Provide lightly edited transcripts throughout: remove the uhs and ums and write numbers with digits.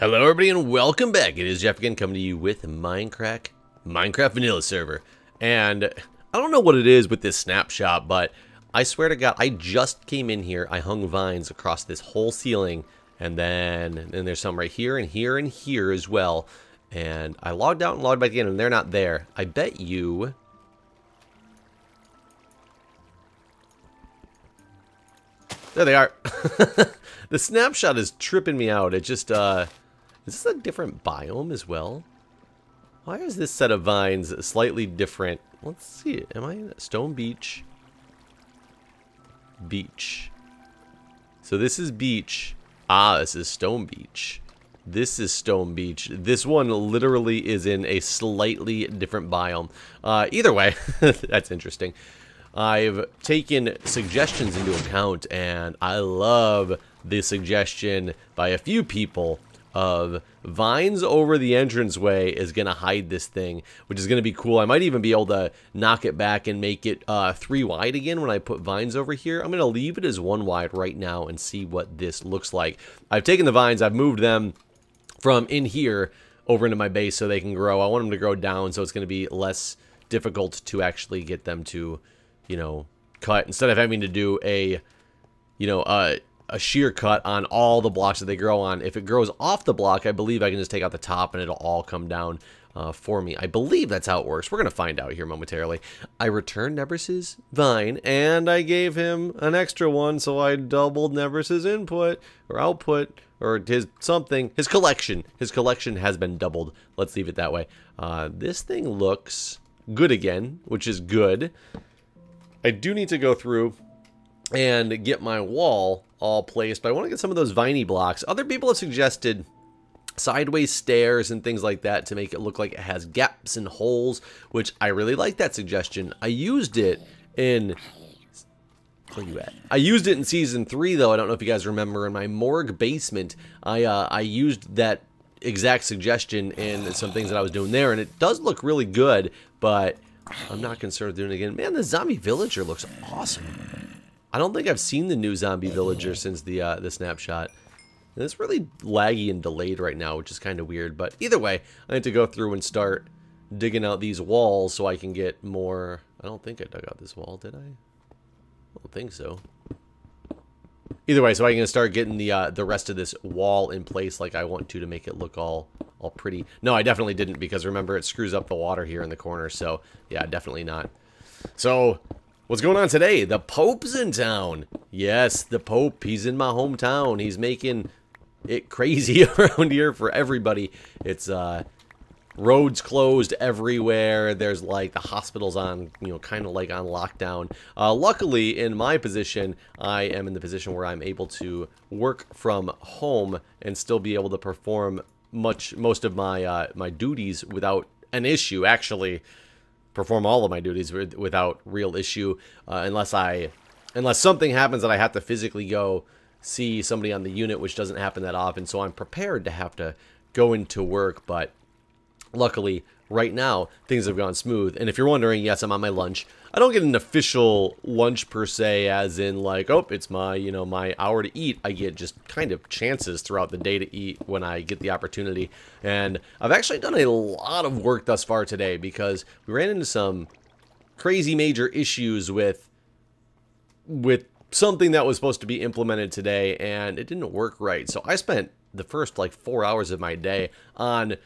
Hello everybody and welcome back. It is Jeff again coming to you with Mindcrack Vanilla server. And I don't know what it is with this snapshot, but I swear to God, I just came in here, I hung vines across this whole ceiling, and then there's some right here and here and here as well. And I logged out and logged back in and they're not there. I bet you... There they are. The snapshot is tripping me out. It just, is this a different biome as well? Why is this set of vines slightly different? Let's see. Am I in Stone Beach? Beach. So this is beach. Ah, this is Stone Beach. This is Stone Beach. This one literally is in a slightly different biome. Either way, that's interesting. I've taken suggestions into account, and I love the suggestion by a few people of vines over the entranceway is going to hide this thing, which is going to be cool. I might even be able to knock it back and make it 3 wide again when I put vines over here. I'm going to leave it as 1 wide right now and see what this looks like. I've taken the vines, I've moved them from in here over into my base so they can grow. I want them to grow down, so it's going to be less difficult to actually get them to, you know, cut, instead of having to do a, you know, a shear cut on all the blocks that they grow on. If it grows off the block, I believe I can just take out the top and it'll all come down for me. I believe that's how it works. We're going to find out here momentarily. I returned Nebrus's vine, and I gave him an extra one, so I doubled Nebrus's input, or output, or his something. His collection. His collection has been doubled. Let's leave it that way. This thing looks good again, which is good. I do need to go through and get my wall all placed, but I want to get some of those viney blocks. Other people have suggested sideways stairs and things like that to make it look like it has gaps and holes, which I really like that suggestion. I used it in... Where you at? I used it in Season 3, though. I don't know if you guys remember. In my morgue basement, I used that exact suggestion in some things that I was doing there, and it does look really good, but I'm not concerned with doing it again. Man, the zombie villager looks awesome. I don't think I've seen the new zombie villager since the snapshot. And it's really laggy and delayed right now, which is kind of weird. But either way, I need to go through and start digging out these walls so I can get more... I don't think I dug out this wall, did I? I don't think so. Either way, so I can start getting the rest of this wall in place like I want to make it look all pretty. No, I definitely didn't, because remember, it screws up the water here in the corner. So yeah, definitely not. So... what's going on today? The Pope's in town. Yes, the Pope. He's in my hometown. He's making it crazy around here for everybody. It's roads closed everywhere. There's like the hospitals on, you know, kind of like on lockdown. Luckily, in my position, I am in the position where I'm able to work from home and still be able to perform most of my my duties without an issue. Actually, perform all of my duties without real issue, unless something happens that I have to physically go see somebody on the unit, which doesn't happen that often, so I'm prepared to have to go into work. But luckily, right now, things have gone smooth. And if you're wondering, yes, I'm on my lunch. I don't get an official lunch per se, as in like, oh, it's my, you know, my hour to eat. I get just kind of chances throughout the day to eat when I get the opportunity. And I've actually done a lot of work thus far today, because we ran into some crazy major issues with something that was supposed to be implemented today, and it didn't work right. So I spent the first like 4 hours of my day on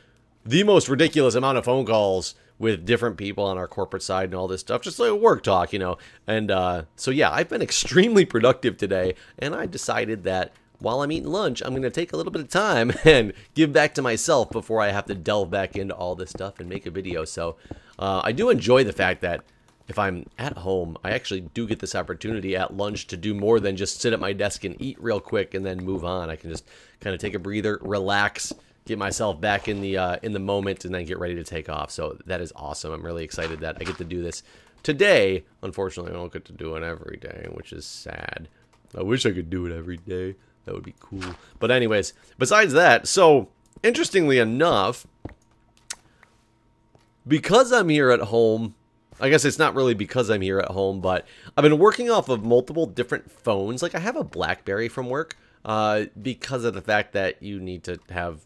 the most ridiculous amount of phone calls with different people on our corporate side and all this stuff, just like work talk, you know. And so yeah, I've been extremely productive today, and I decided that while I'm eating lunch, I'm going to take a little bit of time and give back to myself before I have to delve back into all this stuff and make a video. So I do enjoy the fact that if I'm at home, I actually do get this opportunity at lunch to do more than just sit at my desk and eat real quick and then move on. I can just kind of take a breather, relax, get myself back in the moment, and then get ready to take off. So that is awesome. I'm really excited that I get to do this today. Unfortunately, I don't get to do it every day, which is sad. I wish I could do it every day. That would be cool. But anyways, besides that, so interestingly enough, because I'm here at home, I guess it's not really because I'm here at home, but I've been working off of multiple different phones. Like, I have a BlackBerry from work because of the fact that you need to have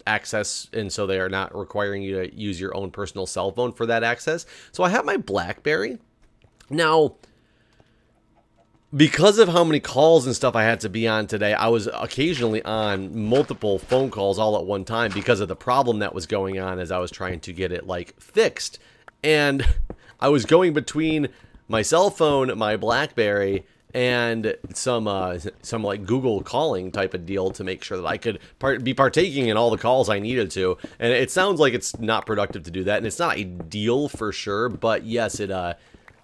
access, and so they are not requiring you to use your own personal cell phone for that access. So I have my BlackBerry. Now, because of how many calls and stuff I had to be on today, I was occasionally on multiple phone calls all at one time because of the problem that was going on as I was trying to get it, like, fixed. And I was going between my cell phone, my BlackBerry, and some like Google calling type of deal to make sure that I could be partaking in all the calls I needed to. And it sounds like it's not productive to do that, and it's not ideal for sure, but yes, it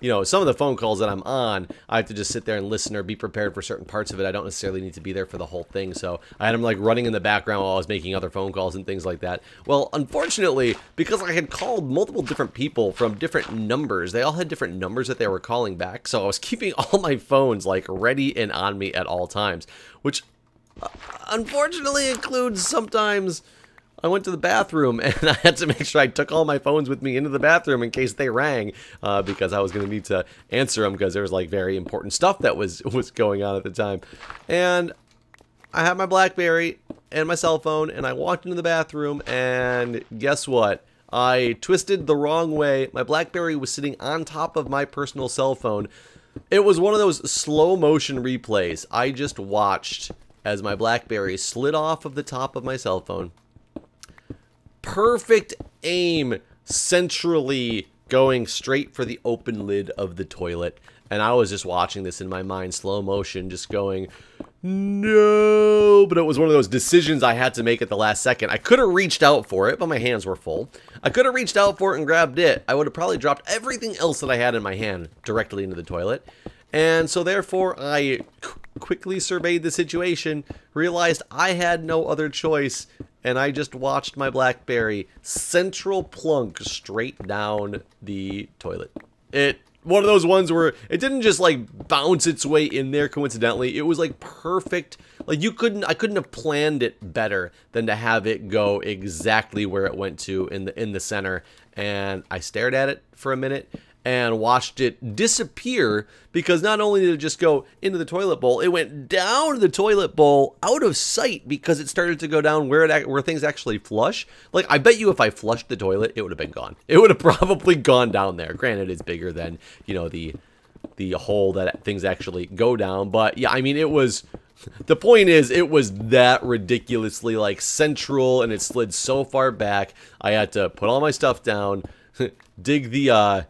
you know, some of the phone calls that I'm on, I have to just sit there and listen or be prepared for certain parts of it. I don't necessarily need to be there for the whole thing. So I had them like running in the background while I was making other phone calls and things like that. Well, unfortunately, because I had called multiple different people from different numbers, they all had different numbers that they were calling back. So I was keeping all my phones like ready and on me at all times, which unfortunately includes sometimes I went to the bathroom and I had to make sure I took all my phones with me into the bathroom in case they rang, because I was going to need to answer them because there was like very important stuff that was going on at the time. And I had my BlackBerry and my cell phone, and I walked into the bathroom, and guess what? I twisted the wrong way. My BlackBerry was sitting on top of my personal cell phone. It was one of those slow motion replays. I just watched as my BlackBerry slid off of the top of my cell phone. Perfect aim, centrally going straight for the open lid of the toilet. And I was just watching this in my mind, slow motion, just going, no. But it was one of those decisions I had to make at the last second. I could have reached out for it, but my hands were full. I could have reached out for it and grabbed it. I would have probably dropped everything else that I had in my hand directly into the toilet. And so therefore, I quickly surveyed the situation, realized I had no other choice, and I just watched my BlackBerry central plunk straight down the toilet. One of those ones where it didn't just like bounce its way in there coincidentally. It was like perfect. Like I couldn't have planned it better than to have it go exactly where it went to in the center. And I stared at it for a minute and watched it disappear, because not only did it just go into the toilet bowl, it went down the toilet bowl out of sight because it started to go down where things actually flush. Like, I bet you if I flushed the toilet, it would have been gone. It would have probably gone down there. Granted, it's bigger than, you know, the hole that things actually go down. But yeah, I mean, the point is, it was that ridiculously like central, and it slid so far back. I had to put all my stuff down, dig the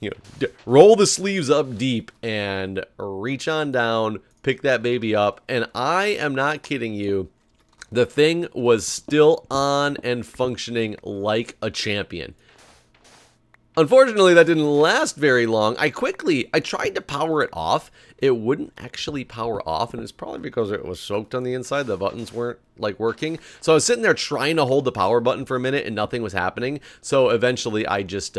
you know, roll the sleeves up deep and reach on down, pick that baby up. And I am not kidding you, the thing was still on and functioning like a champion. Unfortunately, that didn't last very long. I tried to power it off. It wouldn't actually power off, and it's probably because it was soaked on the inside. The buttons weren't like working. So I was sitting there trying to hold the power button for a minute, and nothing was happening. So eventually I just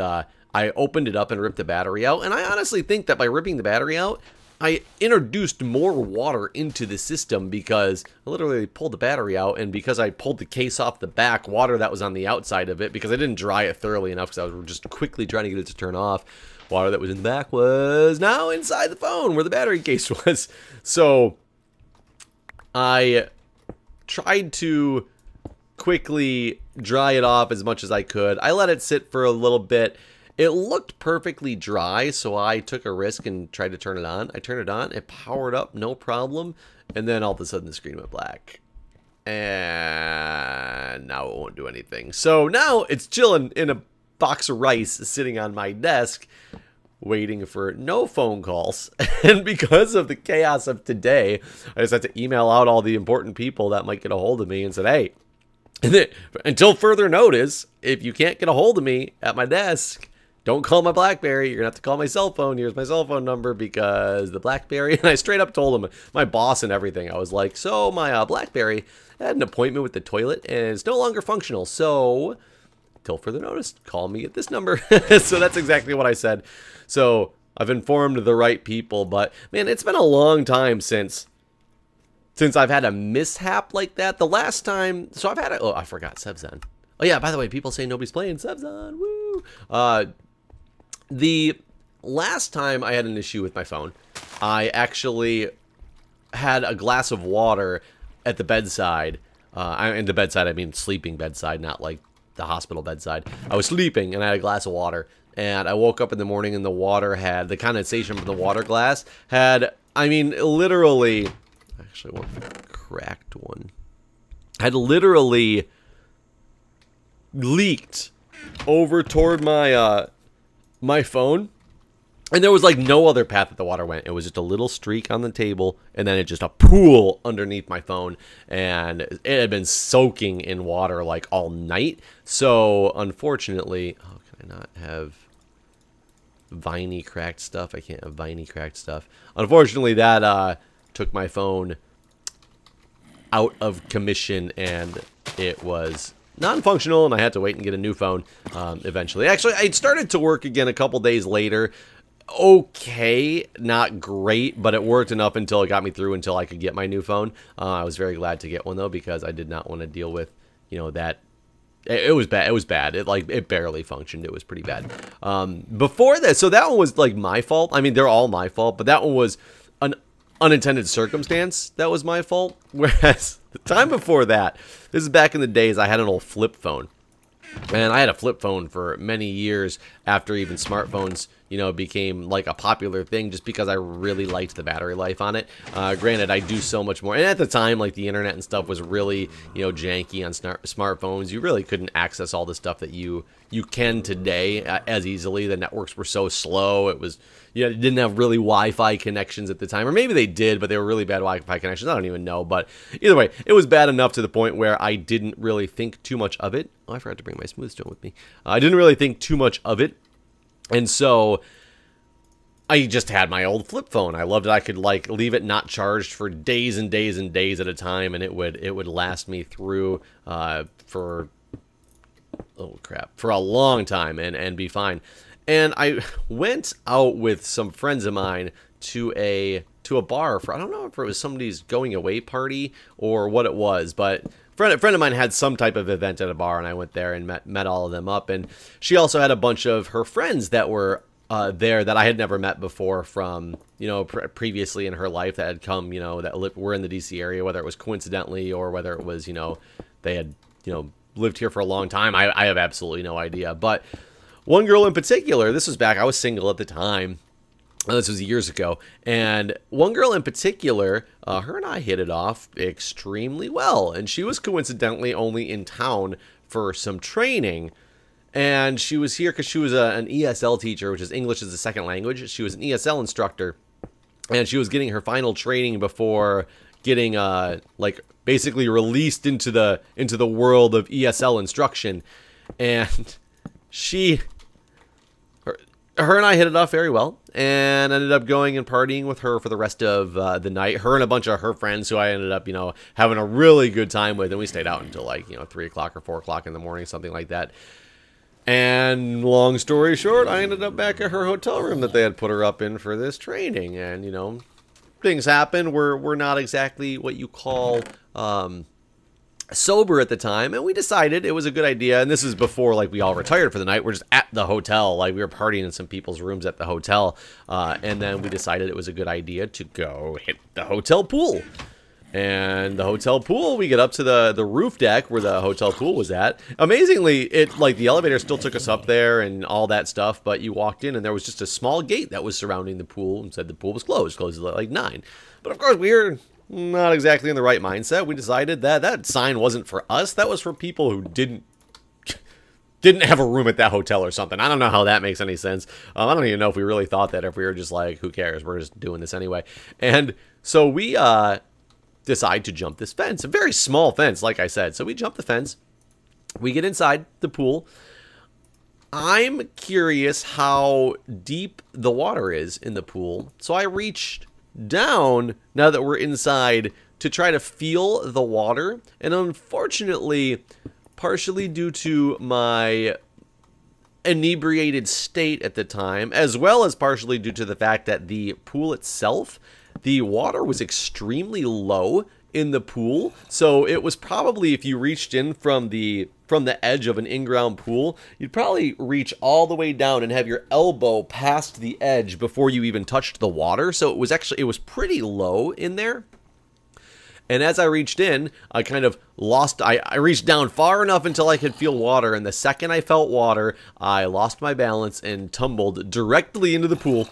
I opened it up and ripped the battery out. And I honestly think that by ripping the battery out, I introduced more water into the system, because I literally pulled the battery out, and because I pulled the case off the back, water that was on the outside of it, because I didn't dry it thoroughly enough because I was just quickly trying to get it to turn off, water that was in the back was now inside the phone where the battery case was. So I tried to quickly dry it off as much as I could. I let it sit for a little bit. It looked perfectly dry, so I took a risk and tried to turn it on. I turned it on, it powered up, no problem, and then all of a sudden the screen went black. And now it won't do anything. So now it's chilling in a box of rice sitting on my desk, waiting for no phone calls. And because of the chaos of today, I just had to email out all the important people that might get a hold of me and said, hey, until further notice, if you can't get a hold of me at my desk, don't call my BlackBerry. You're going to have to call my cell phone. Here's my cell phone number, because the BlackBerry, and I straight up told him, my boss and everything, I was like, so my BlackBerry had an appointment with the toilet and it's no longer functional. So, till further notice, call me at this number. So that's exactly what I said. So I've informed the right people, but man, it's been a long time since I've had a mishap like that. The last time, so I've had oh, I forgot Sevzon. Oh yeah, by the way, people say nobody's playing Sevzon. Woo! The last time I had an issue with my phone, I actually had a glass of water at the bedside In the bedside, I mean sleeping bedside, not like the hospital bedside. I was sleeping, and I had a glass of water. And I woke up in the morning, and the water had, the condensation from the water glass had, I mean, literally, actually, one cracked one, had literally leaked over toward my, my phone. And there was like no other path that the water went. It was just a little streak on the table, and then it just a pool underneath my phone. And it had been soaking in water like all night. So unfortunately, oh, can I not have viney cracked stuff? I can't have viney cracked stuff. Unfortunately, that took my phone out of commission, and it was non-functional, and I had to wait and get a new phone eventually. Actually, it started to work again a couple days later. Okay, not great, but it worked enough until it got me through until I could get my new phone. I was very glad to get one though, because I did not want to deal with, you know, that. It was bad. It was bad. It barely functioned. It was pretty bad. Before this, so that one was like my fault. I mean, they're all my fault, but that one was an unintended circumstance that was my fault. Whereas the time before that, this is back in the days, I had an old flip phone. And I had a flip phone for many years after even smartphones, you know, became like a popular thing, just because I really liked the battery life on it. Granted, I do so much more. And at the time, like, the internet and stuff was really, you know, janky on smartphones. You really couldn't access all the stuff that you can today as easily. The networks were so slow. It was, you know, it didn't have really Wi-Fi connections at the time. Or maybe they did, but they were really bad Wi-Fi connections. I don't even know. But either way, it was bad enough to the point where I didn't really think too much of it. Oh, I forgot to bring my smooth stone with me. I didn't really think too much of it. And so I just had my old flip phone. I loved it. I could like leave it not charged for days and days and days at a time, and it would last me through for, oh crap, for a long time and be fine. And I went out with some friends of mine to a bar for, I don't know if it was somebody's going away party or what it was, but a friend of mine had some type of event at a bar, and I went there and met all of them up. And she also had a bunch of her friends that were there that I had never met before from, you know, previously in her life, that had come, you know, that were in the DC area, whether it was coincidentally or whether it was, you know, they had, you know, lived here for a long time. I have absolutely no idea. But one girl in particular, this was back, I was single at the time. This was years ago. And one girl in particular, her and I hit it off extremely well. And she was coincidentally only in town for some training. And she was here because she was an ESL teacher, which is English as a second language. She was an ESL instructor. And she was getting her final training before getting, like, basically released into the world of ESL instruction. And her and I hit it off very well, and ended up going and partying with her for the rest of the night. Her and a bunch of her friends who I ended up, you know, having a really good time with, and we stayed out until like, you know, 3 o'clock or 4 o'clock in the morning, something like that. And long story short, I ended up back at her hotel room that they had put her up in for this training, and, you know, things happen. We're not exactly what you call sober at the time, and we decided it was a good idea. And this is before like we all retired for the night. We're just at the hotel, like we were partying in some people's rooms at the hotel, and then we decided it was a good idea to go hit the hotel pool. And the hotel pool, we get up to the roof deck where the hotel pool was at. Amazingly, it like the elevator still took us up there and all that stuff, but you walked in and there was just a small gate that was surrounding the pool and said the pool was closed at like 9. But of course we were not exactly in the right mindset. We decided that that sign wasn't for us. That was for people who didn't have a room at that hotel or something. I don't know how that makes any sense. I don't even know if we really thought that, if we were just like, who cares? We're just doing this anyway. And so we decide to jump this fence. A very small fence, like I said. So we jump the fence. We get inside the pool. I'm curious how deep the water is in the pool. So I reached down, now that we're inside, to try to feel the water. And unfortunately, partially due to my inebriated state at the time, as well as partially due to the fact that the pool itself, the water was extremely low in the pool. So it was probably, if you reached in from the edge of an in-ground pool, you'd probably reach all the way down and have your elbow past the edge before you even touched the water. So it was pretty low in there. And as I reached in, I kind of lost, I reached down far enough until I could feel water. And the second I felt water, I lost my balance and tumbled directly into the pool.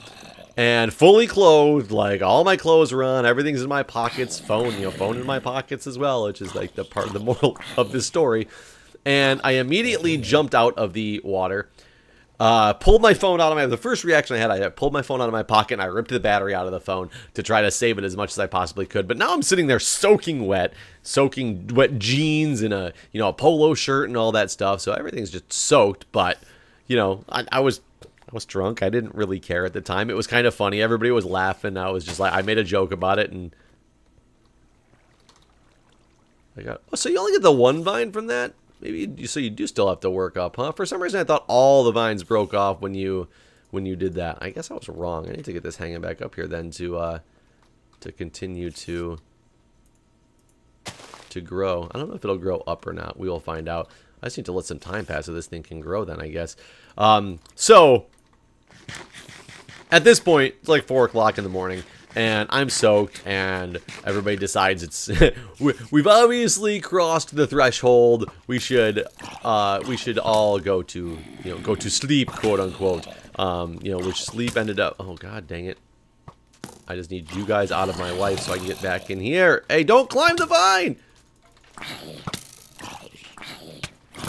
And fully clothed, like all my clothes were on, everything's in my pockets, phone in my pockets as well, which is like the part of the moral of this story. And I immediately jumped out of the water. Pulled my phone out of the first reaction I pulled my phone out of my pocket and I ripped the battery out of the phone to try to save it as much as I possibly could. But now I'm sitting there soaking wet jeans and a polo shirt and all that stuff. So everything's just soaked. But, I was drunk. I didn't really care at the time. It was kind of funny. Everybody was laughing. I was just like, I made a joke about it. And I got, oh, so you only get the one vine from that? Maybe so you do still have to work up, huh? For some reason I thought all the vines broke off when you did that. I guess I was wrong. I need to get this hanging back up here then to continue to grow. I don't know if it'll grow up or not. We will find out. I just need to let some time pass so this thing can grow then, I guess. So at this point, it's like 4 o'clock in the morning. And I'm soaked, and everybody decides it's we've obviously crossed the threshold. We should all go to sleep, quote unquote. Which sleep ended up. Oh god, dang it! I just need you guys out of my life so I can get back in here. Hey, don't climb the vine!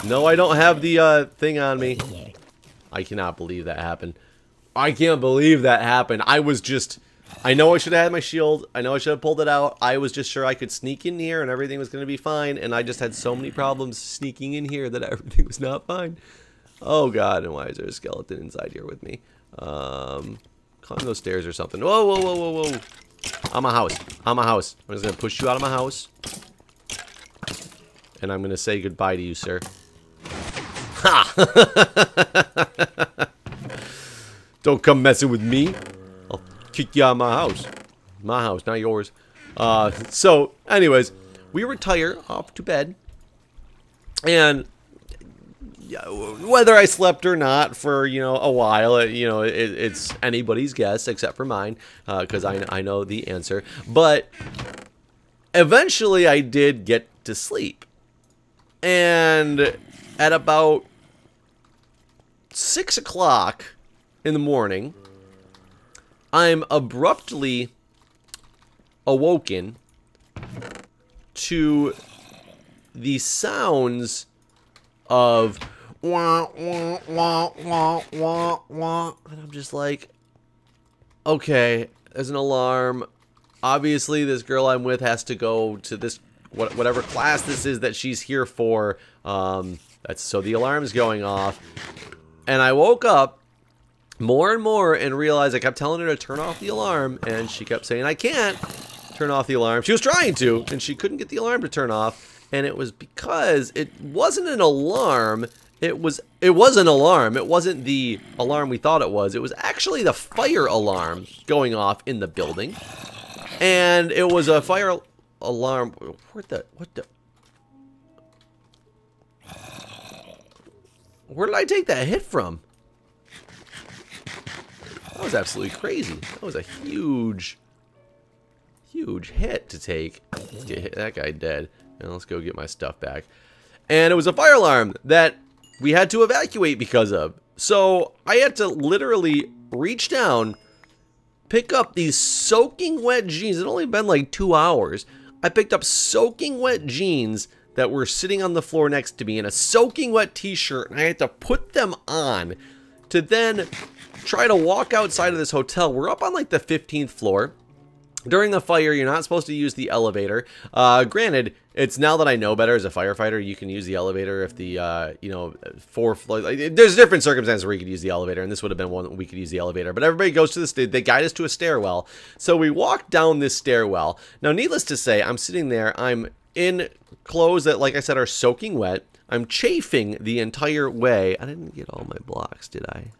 No, I don't have the thing on me. I cannot believe that happened. I can't believe that happened. I know I should have had my shield. I know I should have pulled it out. I was just sure I could sneak in here and everything was going to be fine. And I just had so many problems sneaking in here that everything was not fine. Oh, God. And why is there a skeleton inside here with me? Climb those stairs or something. Whoa, whoa, whoa, whoa, whoa. On my house. On my house. I'm just going to push you out of my house. And I'm going to say goodbye to you, sir. Ha! Don't come messing with me. Kick you out of my house. My house, not yours. So, anyways, we retire off to bed. And whether I slept or not for, a while, it's anybody's guess except for mine, because I know the answer. But eventually I did get to sleep. And at about 6 o'clock in the morning, I'm abruptly awoken to the sounds of wah, wah, wah, wah, wah, wah. And I'm just like, okay, there's an alarm. Obviously, this girl I'm with has to go to this, whatever class this is that she's here for. So the alarm's going off. And I woke up more and more and realized I kept telling her to turn off the alarm, and she kept saying I can't turn off the alarm. She was trying to, and she couldn't get the alarm to turn off, and it was because it wasn't an alarm. It was an alarm. It wasn't the alarm we thought it was. It was actually the fire alarm going off in the building, and it was a fire alarm. Where did I take that hit from? That was absolutely crazy. That was a huge hit to take. Let's get that guy dead. And let's go get my stuff back. And it was a fire alarm that we had to evacuate because of. So I had to literally reach down, pick up these soaking wet jeans. It had only been like 2 hours. I picked up soaking wet jeans that were sitting on the floor next to me and a soaking wet t-shirt. And I had to put them on to then try to walk outside of this hotel. We're up on like the 15th floor. During the fire, you're not supposed to use the elevator. Granted, it's now that I know better as a firefighter, you can use the elevator if the, there's different circumstances where you could use the elevator, and this would have been one that we could use the elevator. But everybody goes to they guide us to a stairwell. So we walk down this stairwell. Now, needless to say, I'm sitting there. I'm in clothes that, like I said, are soaking wet. I'm chafing the entire way. I didn't get all my blocks, did I?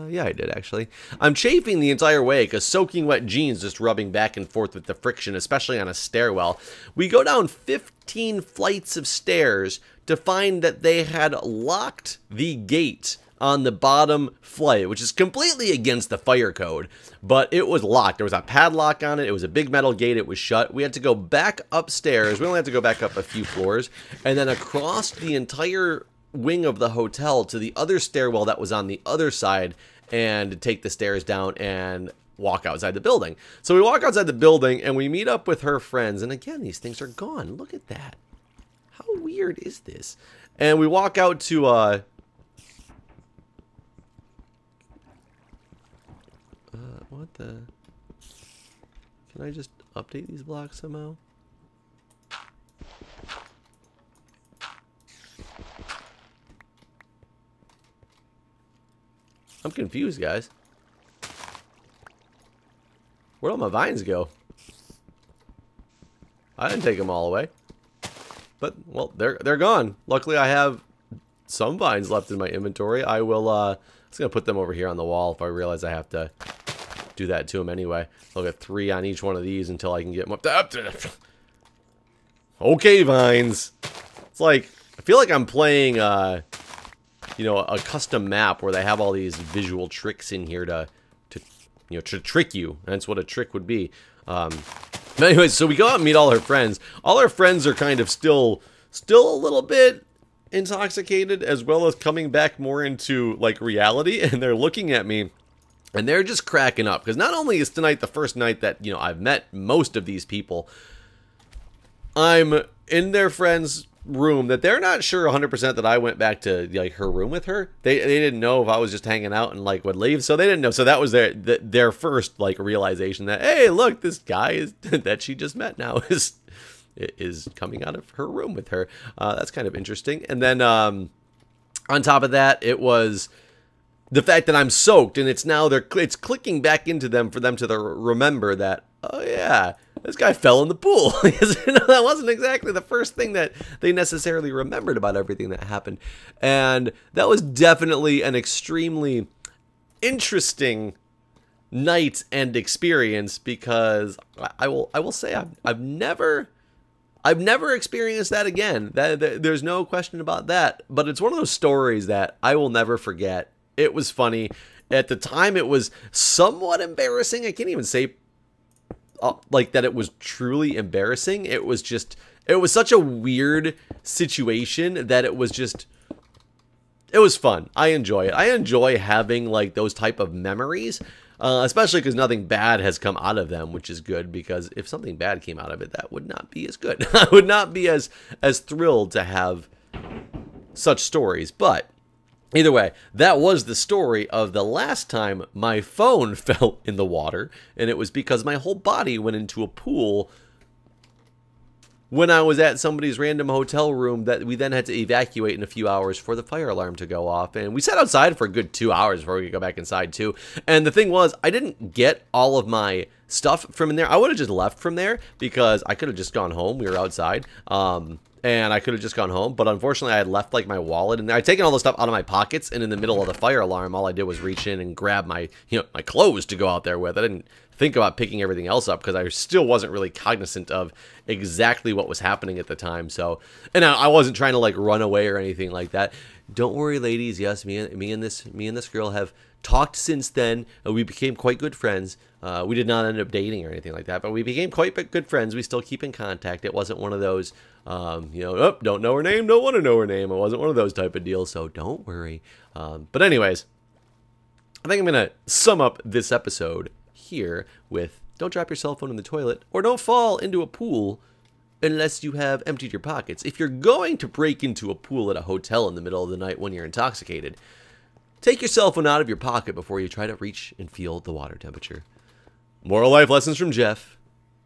Yeah, I did, actually. I'm chafing the entire way because soaking wet jeans just rubbing back and forth with the friction, especially on a stairwell. We go down 15 flights of stairs to find that they had locked the gate on the bottom flight, which is completely against the fire code, but it was locked. There was a padlock on it. It was a big metal gate. It was shut. We had to go back upstairs. We only had to go back up a few floors, and then across the entire wing of the hotel to the other stairwell that was on the other side, and take the stairs down and walk outside the building. So we walk outside the building, and we meet up with her friends, and again, these things are gone. Look at that. How weird is this? And we walk out to, what the? Can I just update these blocks somehow? I'm confused, guys. Where'd all my vines go? I didn't take them all away. But, well, they're gone. Luckily, I have some vines left in my inventory. I will, just gonna put them over here on the wall if I realize I have to do that to them anyway. I'll get 3 on each one of these until I can get them up to... Okay, vines. It's like, I feel like I'm playing, you know, a custom map where they have all these visual tricks in here to trick you. That's what a trick would be. But anyways, so we go out and meet all her friends. All her friends are kind of still a little bit intoxicated, as well as coming back more into, like, reality. And they're looking at me, and they're just cracking up. Because not only is tonight the first night that, you know, I've met most of these people, I'm in their friends' room that they're not sure 100% that I went back to, like, her room with her. They didn't know if I was just hanging out and, like, would leave, so they didn't know. So that was their first, like, realization that, hey, look, this guy is that she just met now is coming out of her room with her. That's kind of interesting. And then on top of that, it was the fact that I'm soaked, and it's clicking back into them for them to remember that, oh yeah, this guy fell in the pool. That wasn't exactly the first thing that they necessarily remembered about everything that happened. And that was definitely an extremely interesting night and experience, because I will say I've never experienced that again. There's no question about that. But it's one of those stories that I will never forget. It was funny. At the time, it was somewhat embarrassing. I can't even say like that it was truly embarrassing. It was such a weird situation that it was fun. I enjoy it. I enjoy having, like, those type of memories, especially because nothing bad has come out of them, which is good, because if something bad came out of it, that would not be as good. I would not be as thrilled to have such stories. But either way, that was the story of the last time my phone fell in the water, and it was because my whole body went into a pool when I was at somebody's random hotel room that we then had to evacuate in a few hours for the fire alarm to go off. And we sat outside for a good 2 hours before we could go back inside too. And the thing was, I didn't get all of my stuff from in there. I would have just left from there, because I could have just gone home. We were outside. And I could have just gone home, but unfortunately I had left, like, my wallet, and I'd taken all the stuff out of my pockets, and in the middle of the fire alarm, all I did was reach in and grab my clothes to go out there with. I didn't think about picking everything else up, because I still wasn't really cognizant of exactly what was happening at the time. So, and I wasn't trying to, like, run away or anything like that. Don't worry, ladies. Yes, me and this girl have talked since then. We became quite good friends. We did not end up dating or anything like that, but we became quite good friends. We still keep in contact. It wasn't one of those, oh, don't know her name, don't want to know her name. It wasn't one of those type of deals, so don't worry. But anyways, I think I'm going to sum up this episode here with, don't drop your cell phone in the toilet, or don't fall into a pool unless you have emptied your pockets. If you're going to break into a pool at a hotel in the middle of the night when you're intoxicated, take your cell phone out of your pocket before you try to reach and feel the water temperature. Moral life lessons from Jeff.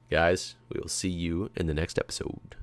Guys, we will see you in the next episode.